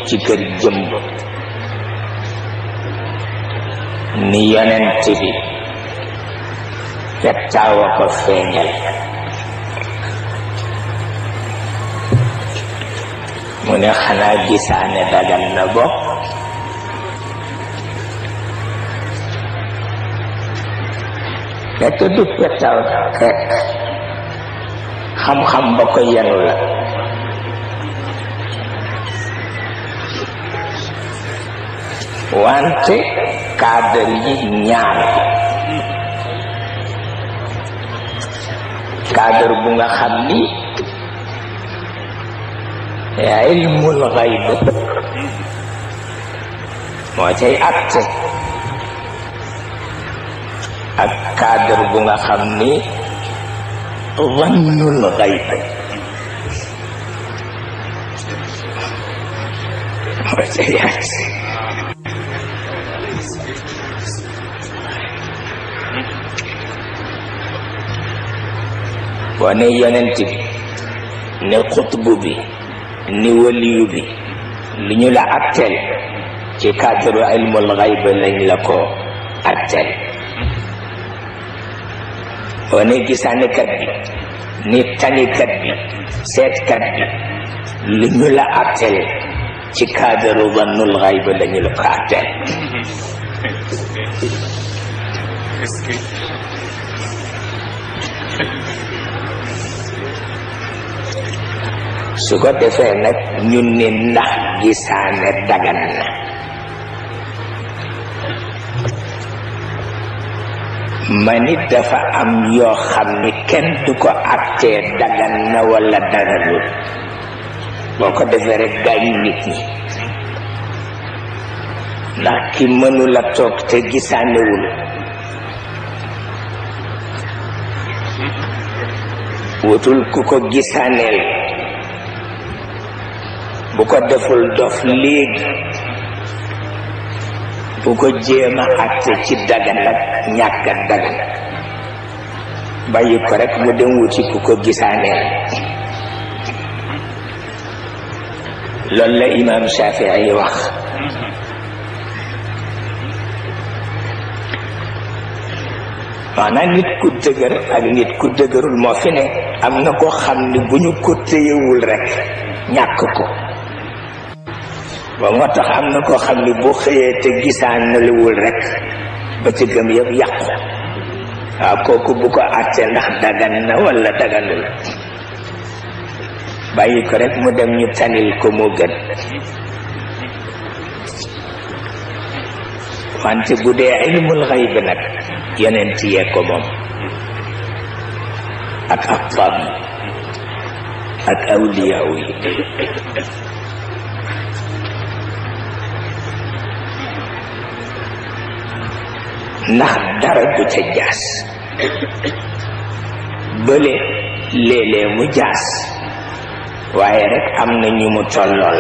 ci kër jëmb ni yonent bi pettaawa ko feeñal mu ne xanaa gisaane dagal na bokk fekk du pettaaw rekk xam-xam ba ko yenu la wante cadre yi ñaar cadre bu nga xam ni ilmul gayb moo cay atte ak cadre bu nga xam ni zannul gayb moo cay atte wane yonent bi ne xutbu bi ni waliyu bi li ñu la atteel ci cadre ilmul gayb lañ la ko atteel wane gisaanekat bi ni tanikat bi seetkat bi li ñu la atteel ci cadre zannul gayb lañu la ko atteel su ko defee nag ñun ni ndax gisaane dagan na ma nit dafa am yoo xam ni kenn du ko attee dagan na wala daganul boo ko defee rek gaañ nit ñi ndax ki mënula toog te gisaanewul wutul ku ko gisaaneel bu ko deful dof léegi bu ko jéema àtte ci dagan ak ñàkk a dagan bàyyi ko rek mu dem wuti ku ko gisaaneel loolu la imaam Shafii wax maanaam nit ku dëgër ak nit ku dëgërul moo fi ne am na ko xam ni bu ñu ko téyewul rek ñàkk ko ba moo tax am na koo xam ni boo xëyee te gisaanaliwul rek ba ci gëm yëpp yàqu waaw kooku bu ko àttee ndax dagan na wala daganul bàyyi ko rek mu dem ñu tanil ko moo gën wante bu dee ilmul xayb nag yonent yee ko moom ak aqtaab yi ak awliyaaw yi ndax dara du ca jaas bële léeg-léeg mu jaas waaye rek am na ñu mu tollool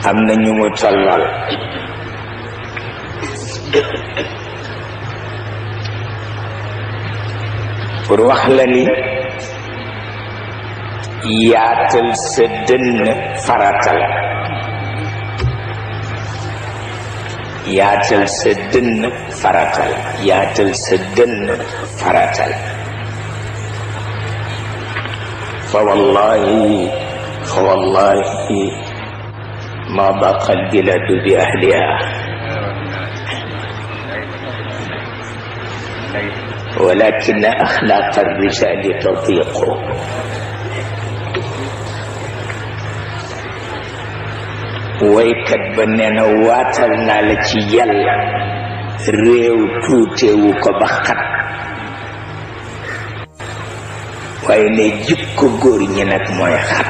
am na ñu mu tollool pour wax la ni yaatal sa dënn farata la yaatal sa dënn farata la yaatal sa dënn farata la fa wallahi ma baqa albiladu bi ahliha walakin axlaaq alrijali tadiqu waykat ba nee na waatal naa la ci yàlla réew tuutewu ko ba xat waaye ne jikko góor ñi nag mooy xat